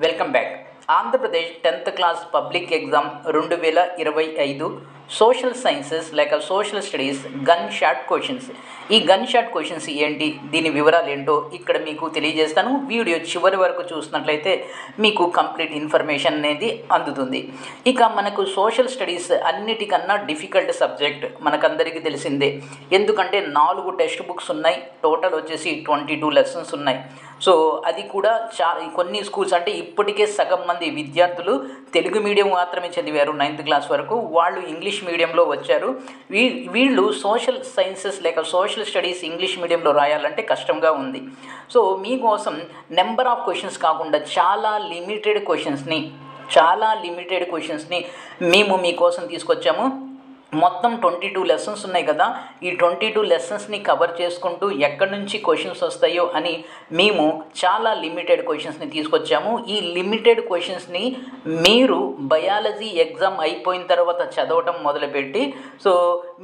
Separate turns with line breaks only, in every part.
Welcome back. Andhra Pradesh 10th class public exam 2025 social sciences లేక social studies gun shot questions. ఈ gun shot questions ఏంటి, దీని వివరాలు ఏంటో ఇక్కడ మీకు తెలియజేస్తాను. వీడియో చివరి వరకు చూసినట్లయితే మీకు కంప్లీట్ ఇన్ఫర్మేషన్ అనేది అందుతుంది. ఇక మనకు సోషల్ స్టడీస్ అన్నిటికన్నా డిఫికల్ట్ సబ్జెక్ట్ మనకందరికీ తెలిసిందే. ఎందుకంటే 4 టెక్స్ట్ బుక్స్ ఉన్నాయి, టోటల్ వచ్చేసి 22 లెసన్స్ ఉన్నాయి. సో అది కూడా కొన్ని స్కూల్స్ అంటే ఇప్పటికే సగం మంది విద్యార్థులు తెలుగు మీడియం మాత్రమే చదివారు 9th క్లాస్ వరకు, వాళ్ళు ఇంగ్లీష్ మీడియంలో వచ్చారు. వీళ్ళు సోషల్ సైన్సెస్ లేక సోషల్ స్టడీస్ ఇంగ్లీష్ మీడియంలో రాయాలంటే కష్టంగా ఉంది. సో మీకోసం నెంబర్ ఆఫ్ క్వశ్చన్స్ కాకుండా చాలా లిమిటెడ్ క్వశ్చన్స్ని మేము మీకోసం తీసుకొచ్చాము. మొత్తం 22 లెసన్స్ ఉన్నాయి కదా, ఈ 22 లెసన్స్ని కవర్ చేసుకుంటూ ఎక్కడి నుంచి క్వశ్చన్స్ వస్తాయో అని మేము చాలా లిమిటెడ్ క్వశ్చన్స్ని తీసుకొచ్చాము. ఈ లిమిటెడ్ క్వశ్చన్స్ని మీరు బయాలజీ ఎగ్జామ్ అయిపోయిన తర్వాత చదవటం మొదలుపెట్టి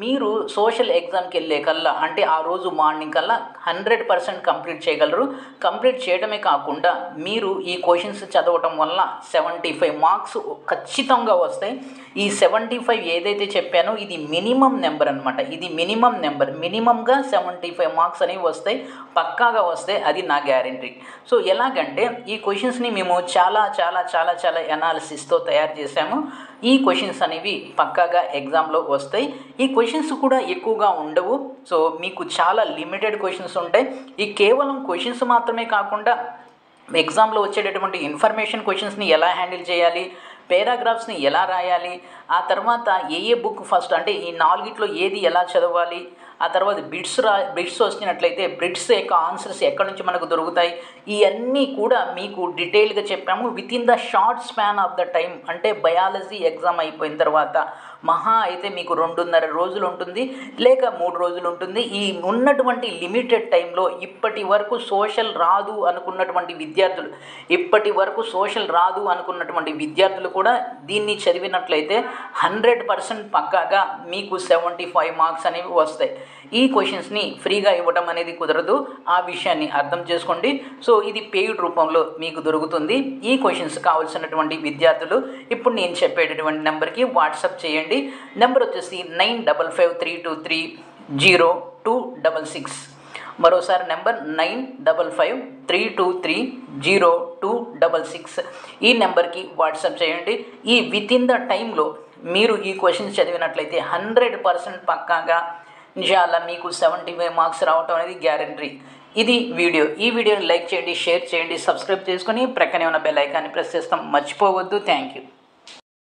మీరు సోషల్ ఎగ్జామ్కి వెళ్ళే కల్లా అంటే ఆ రోజు మార్నింగ్ కల్లా 100% కంప్లీట్ చేయగలరు. కంప్లీట్ చేయడమే కాకుండా మీరు ఈ క్వశ్చన్స్ చదవటం వల్ల 75 మార్క్స్ ఖచ్చితంగా వస్తాయి. ఈ 75 ఏదైతే చెప్పానో ఇది మినిమం నెంబర్ అనమాట. ఇది మినిమంగా 75 మార్క్స్ అనేవి వస్తాయి, పక్కాగా వస్తాయి, అది నా గ్యారంటీ. సో ఎలాగంటే ఈ క్వశ్చన్స్ని మేము చాలా చాలా చాలా చాలా ఎనాలిసిస్తో తయారు చేసాము. ఈ క్వశ్చన్స్ అనేవి పక్కాగా ఎగ్జామ్లో వస్తాయి. ఈ క్వశ్చన్స్ కూడా ఎక్కువగా ఉండవు. సో మీకు చాలా లిమిటెడ్ క్వశ్చన్స్ ఉంటాయి. ఈ కేవలం క్వశ్చన్స్ మాత్రమే కాకుండా ఎగ్జామ్లో వచ్చేటటువంటి ఇన్ఫర్మేషన్ క్వశ్చన్స్ని ఎలా హ్యాండిల్ చేయాలి, పారాగ్రాఫ్స్ని ఎలా రాయాలి, ఆ తర్వాత ఏ బుక్ ఫస్ట్ అంటే ఈ 4 ఏది ఎలా చదవాలి, ఆ తర్వాత బిట్స్ వచ్చినట్లయితే బిట్స్ యొక్క ఆన్సర్స్ ఎక్కడి నుంచి మనకు దొరుకుతాయి, ఇవన్నీ కూడా మీకు డీటెయిల్గా చెప్పాము. Within the short span of the time. అంటే బయాలజీ ఎగ్జామ్ అయిపోయిన తర్వాత మహా అయితే మీకు 2.5 రోజులు ఉంటుంది, లేక 3 రోజులు ఉంటుంది. ఈ ఉన్నటువంటి లిమిటెడ్ టైంలో ఇప్పటి వరకు సోషల్ రాదు అనుకున్నటువంటి విద్యార్థులు కూడా దీన్ని చదివినట్లయితే 100% పక్కాగా మీకు 75 మార్క్స్ అనేవి వస్తాయి. ఈ క్వశ్చన్స్ని ఫ్రీగా ఇవ్వడం అనేది కుదరదు, ఆ విషయాన్ని అర్థం చేసుకోండి. సో ఇది పెయిడ్ రూపంలో మీకు దొరుకుతుంది. ఈ క్వశ్చన్స్ కావాల్సినటువంటి విద్యార్థులు ఇప్పుడు నేను చెప్పేటటువంటి నెంబర్కి వాట్సాప్ చేయండి. నెంబర్ వచ్చేసి 9553230266. మరోసారి నెంబర్ 9553230266. ఈ నెంబర్కి వాట్సాప్ చేయండి. ఈ వితిన్ ద టైంలో మీరు ఈ క్వశ్చన్స్ చదివినట్లయితే 100% పక్కాగా ఇన్షాల్లా మీకు 75 మార్క్స్ రావటం అనేది గ్యారంటీ. ఇది వీడియో. ఈ వీడియోని లైక్ చేయండి, షేర్ చేయండి, సబ్స్క్రైబ్ చేసుకొని ప్రక్కనే ఉన్న బెల్ ఐకాన్ని ప్రెస్ చేస్తాం మర్చిపోవద్దు. Thank you.